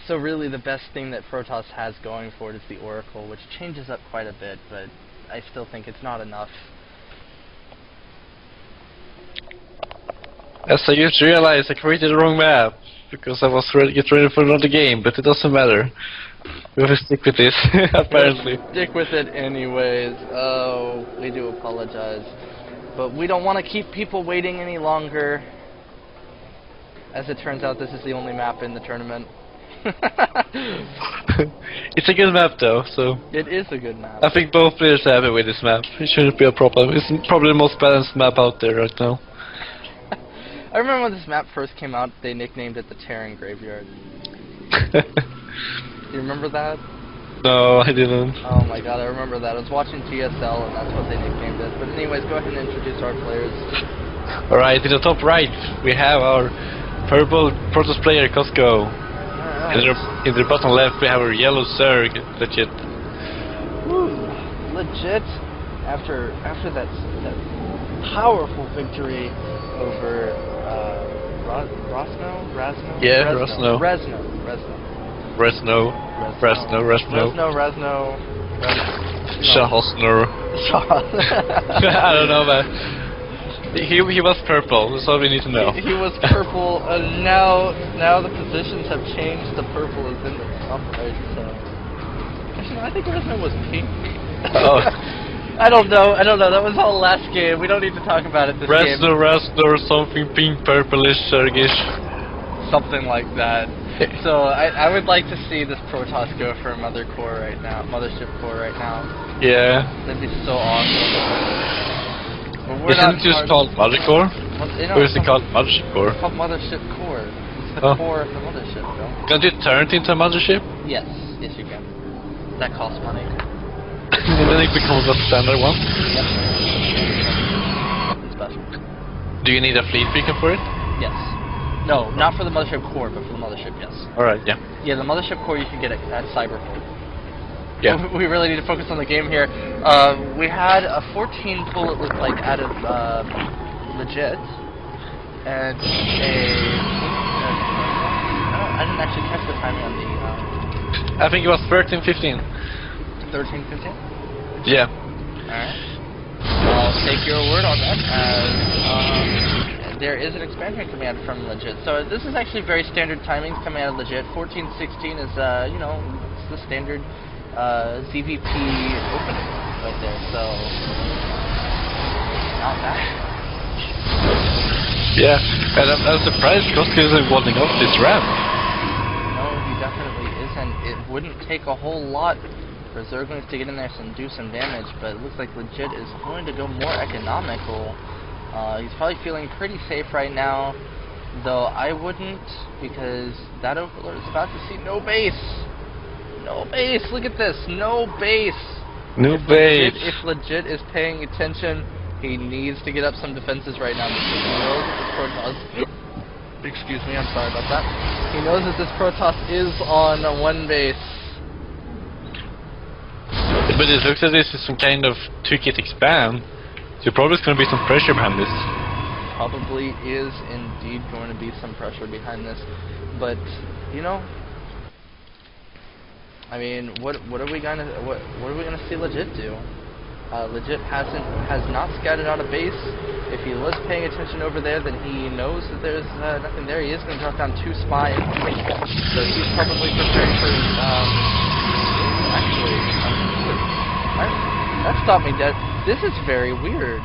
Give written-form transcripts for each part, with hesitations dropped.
So really the best thing that Protoss has going for it is the Oracle, which changes up quite a bit, but I still think it's not enough. As I just realized, I created the wrong map because I was getting ready for another game, but it doesn't matter. We have to stick with this, apparently. Stick with it anyways. Oh, we do apologize. But we don't want to keep people waiting any longer. As it turns out, this is the only map in the tournament. It's a good map though, so... It is a good map. I think both players are happy with this map. It shouldn't be a problem. It's probably the most balanced map out there right now. I remember when this map first came out, they nicknamed it the Terran Graveyard. Do you remember that? No, I didn't. Oh my god, I remember that. I was watching GSL and that's what they nicknamed it. But anyways, go ahead and introduce our players. Alright, in the top right, we have our purple Protoss player, Kosko. In the bottom left, we have our yellow Zerg, Legit. Woo, legit. After that powerful victory over Razno? Yeah, Razno. Razno. Shahosner. I don't know, but he was purple. That's all we need to know. He was purple, and now the positions have changed. The purple is in the top right. So actually, I think Razno was pink. Oh. I don't know. That was all last game. We don't need to talk about it this game. Razno, something pink, purplish, Zergish. Something like that. So I would like to see this Protoss go for a mothership core right now. Yeah. That'd be so awesome. Isn't it just called Mother Core? Or is it called Mothership Core? It's called Mothership Core. It's the core of the mothership, though. Can't you turn it into a mothership? Yes you can. That costs money. And then it becomes a standard one? Yep. Nothing special. Do you need a fleet beacon for it? Yes. No, not for the mothership core, but for the mothership, yes. Alright, yeah. Yeah, the mothership core you can get at Cyberpunk. Yeah. We really need to focus on the game here. We had a 14 pull, it looked like, out of Legit, and I didn't actually catch the timing on the... I think it was 13-15. 13-15? Yeah. Alright. I'll take your word on that, as there is an expansion command from Legit. So this is actually very standard timings coming out of Legit. 14-16 is, you know, it's the standard ZVP opening right there, so not bad. Yeah, and I'm surprised Kosko isn't wanting off this ramp. No, he definitely isn't. It wouldn't take a whole lot for Zerglings to get in there and do some damage, but it looks like Legit is going to go more economical. He's probably feeling pretty safe right now, though I wouldn't, because that Overlord is about to see no base. No base, look at this, no base. No base. If Legit is paying attention, he needs to get up some defenses right now. Because he knows that this Protoss, excuse me, I'm sorry about that. He knows that this Protoss is on one base. But it looks like this is some kind of two-kit expand. So probably there's going to be some pressure behind this. Probably is indeed going to be some pressure behind this, but you know, I mean, what are we gonna see Legit do? Legit has not scouted out a base. If he was paying attention over there, then he knows that there's nothing there. He is going to drop down 2 spies, so he's probably preparing for. Actually, that stopped me dead. This is very weird.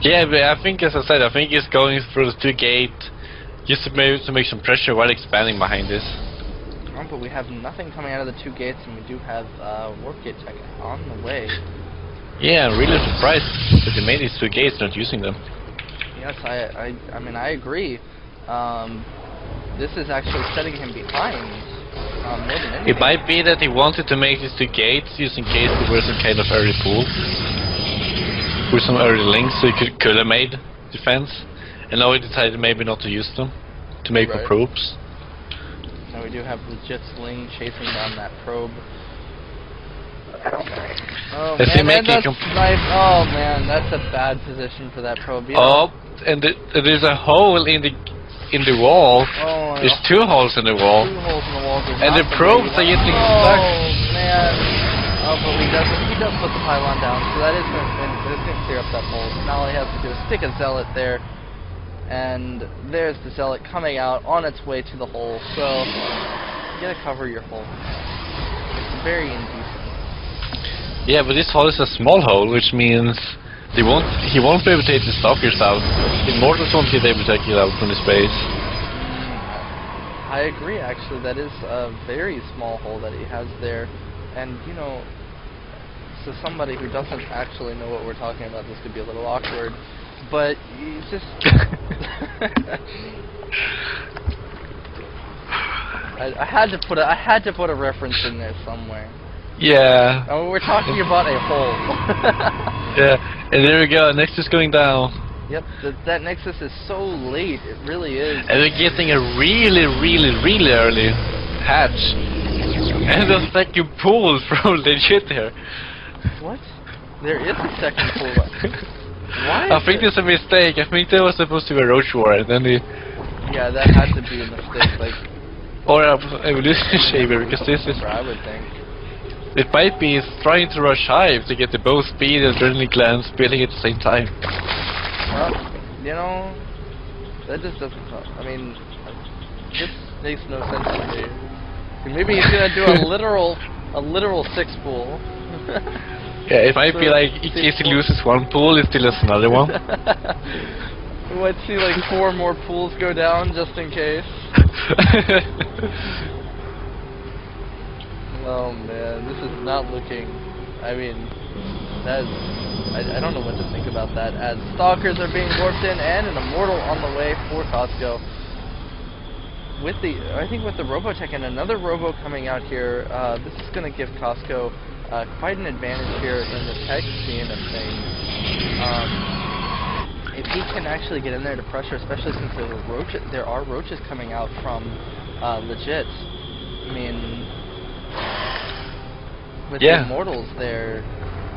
Yeah, but I think, as I said, I think he's going through the 2 gate just to make some pressure while expanding behind this. Oh, but we have nothing coming out of the 2 gates, and we do have warp gate tech on the way. Yeah, I'm really surprised that they made these 2 gates, not using them. Yes, I mean, I agree. This is actually setting him behind more than anything. It might be that he wanted to make these 2 gates just in case there was some kind of early pool with some early links, so he could have made defense. And now he decided maybe not to use them to make more probes. Now we do have Legit Sling chasing down that probe. Oh man, oh man, that's a bad position for that probe. Yeah. Oh, and there's a hole in the wall. Oh, there's 2 holes in the wall. 2 holes in the wall. there's And not the some probes way- are getting Oh stuck. man! Oh, but he does put the pylon down, so that is gonna clear up that hole. Now all he has to do is stick a zealot there, and there's the zealot coming out on its way to the hole. So you gotta cover your hole. It's very indecent. Yeah, but this hole is a small hole, which means he won't be able to take the stalkers out. Immortals won't be able to take it out from the space. I agree, actually. That is a very small hole that he has there. And, you know, so somebody who doesn't actually know what we're talking about, this could be a little awkward. But you just... I had to put a reference in there somewhere. Yeah. I mean, we're talking about a hole. Yeah, and there we go, Nexus going down. Yep, that Nexus is so late, it really is. And we're getting a really early hatch. And the second pool from legit there. What? There is a second pool. Why? I think there's a mistake. I think there was supposed to be a Roach War, and then Yeah, that had to be a mistake, like... Or a Evolution Shaver, because this is... I would think. It might be trying to rush Hive to get the both speed and adrenaline glands building at the same time. Well, you know, that just doesn't... I mean, this makes no sense to me. Maybe he's gonna do a literal six pool. Yeah, it might be like, in case he loses one pool, he still has another one. We might see like 4 more pools go down, just in case. Oh man, this is not looking... I mean, that is... I don't know what to think about that, as Stalkers are being warped in, and an Immortal on the way for Kosko. I think with the Robotech and another Robo coming out here, this is going to give Kosko quite an advantage here in the tech scene of things. If he can actually get in there to pressure, especially since there are roaches coming out from legit. I mean, with the Immortals there,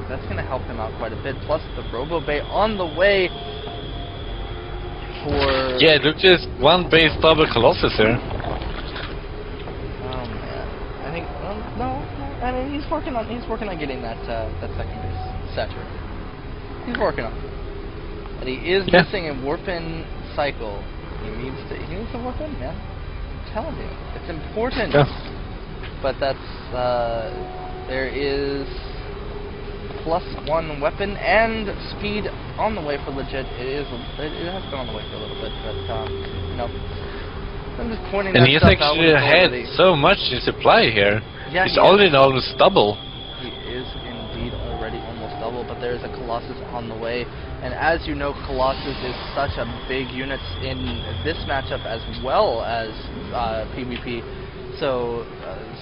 that's going to help him out quite a bit. Plus the Robo Bay on the way for... Yeah, look, just one base double Colossus here. Oh man, I think no. I mean, he's working on getting that second base saturated. He's working on it. And he is missing a warp-in cycle. He needs to warp in, man. I'm telling you, it's important. Yeah. But that's there is +1 weapon and speed on the way for legit. It has been on the way for a little bit, but you know, I'm just pointing. And that he's stuff out actually had so much in supply here. Yeah, he's already almost double. He is indeed already almost double, but there's a Colossus on the way. And as you know, Colossus is such a big unit in this matchup as well as PvP. So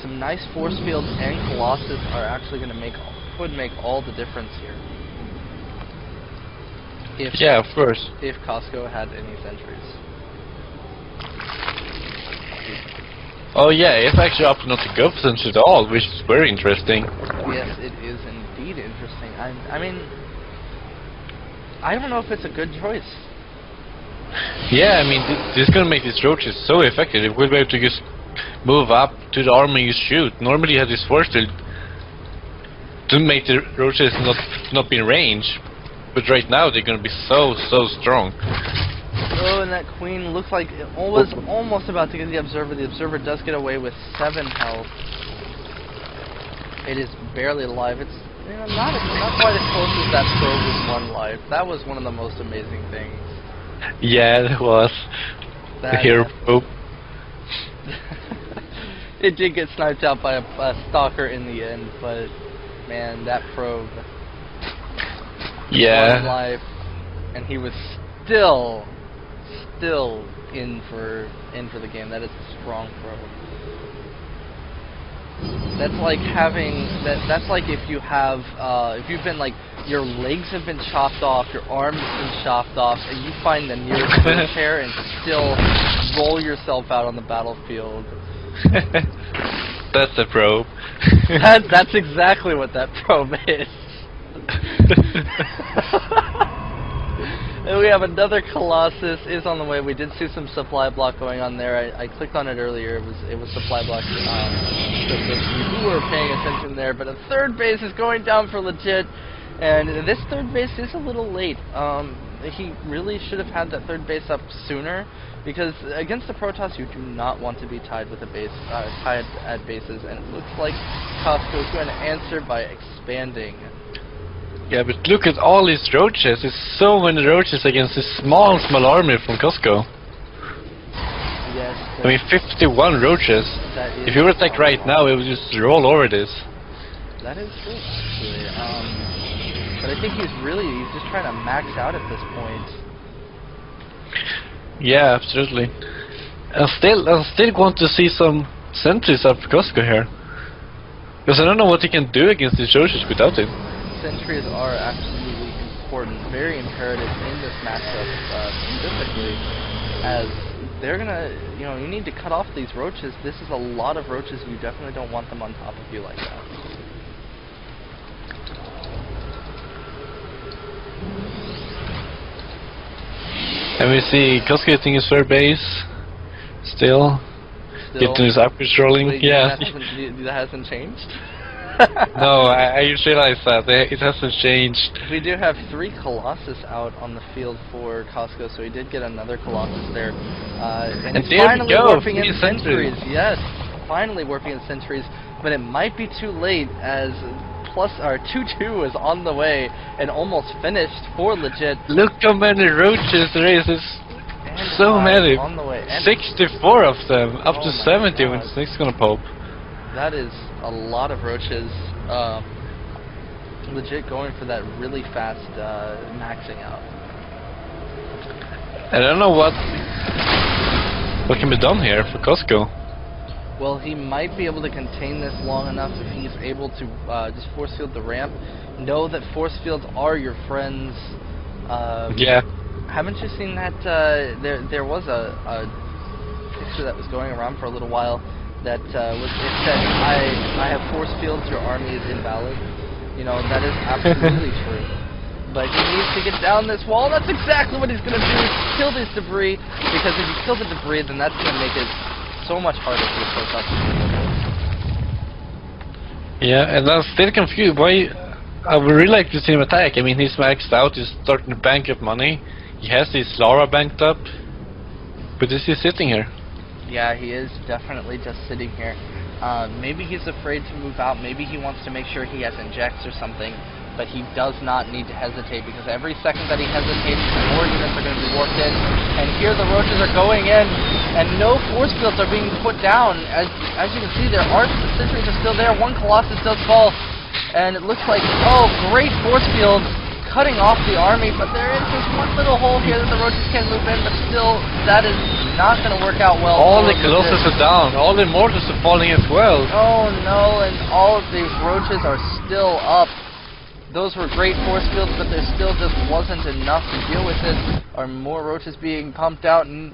some nice force fields and Colossus are actually going to would make all the difference here. Yeah, of course. If Kosko had any sentries. Oh yeah, it's actually opting not to go for sentries at all, which is very interesting. Yes, it is indeed interesting. I mean, I don't know if it's a good choice. Yeah, I mean, this is gonna make these roaches so effective. We'll be able to just move up to the army you shoot. Normally you have this force field to make the roaches not be in range, but right now they're gonna be so strong. Oh, and that queen looks like it was almost about to get the observer. The observer does get away with 7 health. It is barely alive. It's not quite as close as that probe with 1 life. That was one of the most amazing things. Yeah, it was. The hero probe. It did get sniped out by a stalker in the end, but man, that probe. Yeah. 1 life, and he was still in for the game. That is a strong probe. That's like having that's like if you have if you've been like your legs have been chopped off, your arms have been chopped off, and you find the nearest wheelchair and still roll yourself out on the battlefield. That's a probe. That's exactly what that probe is. And we have another Colossus is on the way. We did see some supply block going on there. I clicked on it earlier. It was supply block. So you were paying attention there. But a third base is going down for legit, and this third base is a little late. He really should have had that third base up sooner, because against the Protoss you do not want to be tied with a base, tied at bases, and it looks like Kosko is going to answer by expanding. Yeah, but look at all these roaches. There's so many roaches against this small army from Kosko. Yes. I mean, 51 roaches. If you were attacked right now, it would just roll over this. That is true, actually. But I think he's just trying to max out at this point. Yeah, absolutely. I still want to see some sentries up for Kosko here, because I don't know what he can do against these roaches without it. Sentries are absolutely important, very imperative in this matchup, specifically, as they're gonna, you need to cut off these roaches. This is a lot of roaches. You definitely don't want them on top of you like that. And we see Kosko getting his third base, still getting his upgrades rolling. Wait, yeah. That hasn't changed? No, I just realized that. It hasn't changed. We do have 3 Colossus out on the field for Kosko, so he did get another Colossus there. And it's there finally we go, warping in sentries. Yes, finally warping in sentries, but it might be too late, as 2-2 is on the way and almost finished for legit. Look how many roaches there is. It's so many. On the way. And 64 of them, up to 70 God. when the snake's gonna pop. That is a lot of roaches. Legit going for that really fast maxing out. I don't know what can be done here for Kosko. Well, he might be able to contain this long enough if he's able to just force field the ramp. Know that force fields are your friends. Yeah. Haven't you seen that? There was a picture that was going around for a little while that it said, I have force fields, your army is invalid. That is absolutely true. But he needs to get down this wall. That's exactly what he's going to do, is kill this debris, because if you kill the debris, then that's going to make it so much harder for the Protoss. Yeah, and I'm still confused. Why? I would really like to see him attack. I mean, he's maxed out, he's starting to bank up money. He has his Lara banked up. But is he sitting here? Yeah, he is definitely just sitting here. Maybe he's afraid to move out. Maybe he wants to make sure he has injects or something. But he does not need to hesitate, because every second that he hesitates, more units are going to be warped in. And here the roaches are going in, and no force fields are being put down. As you can see, the sentries are still there. One Colossus does fall, and it looks like, great force fields cutting off the army. But there is this one little hole here that the roaches can move in, but still, that is not going to work out well. All the Colossus are down. All the mortars are falling as well. Oh no, and all of these roaches are still up. Those were great force fields, but there still just wasn't enough to deal with it. Are more roaches being pumped out? And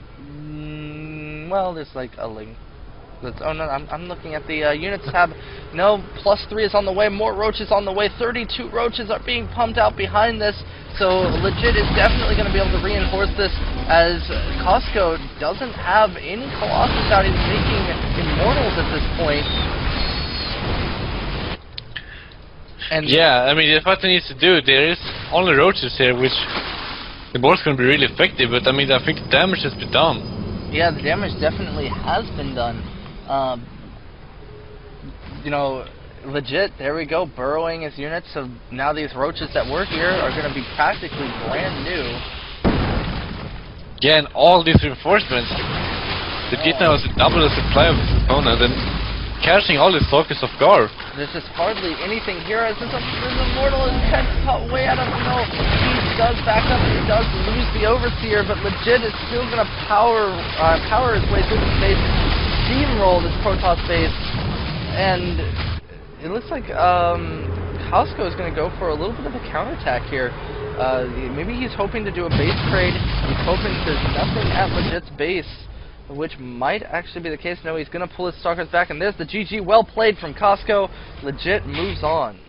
well, there's like a link. Oh no, I'm looking at the units tab. No, +3 is on the way. More roaches on the way. 32 roaches are being pumped out behind this. So legit is definitely going to be able to reinforce this, as Kosko doesn't have any Colossus out. He's making immortals at this point. And yeah, I mean, what he needs to do, there is only roaches here, which the board's going to be really effective, but I mean, I think the damage has been done. Yeah, the damage definitely has been done. Legit, there we go, burrowing his units, so now these roaches that were here are going to be practically brand new. Yeah, and all these reinforcements, the Gitna was double the supply of his opponent, and catching all these focus of Gar. There's just hardly anything here, as this immortal is cut way out of he does back up and he does lose the Overseer, but legit is still going to power his way through the space, steamroll this Protoss base, and it looks like Kosko is going to go for a little bit of a counterattack here. Maybe he's hoping to do a base trade. He's hoping there's nothing at legit's base, which might actually be the case. No, he's going to pull his stalkers back, and there's the GG. Well played from Kosko. Legit moves on.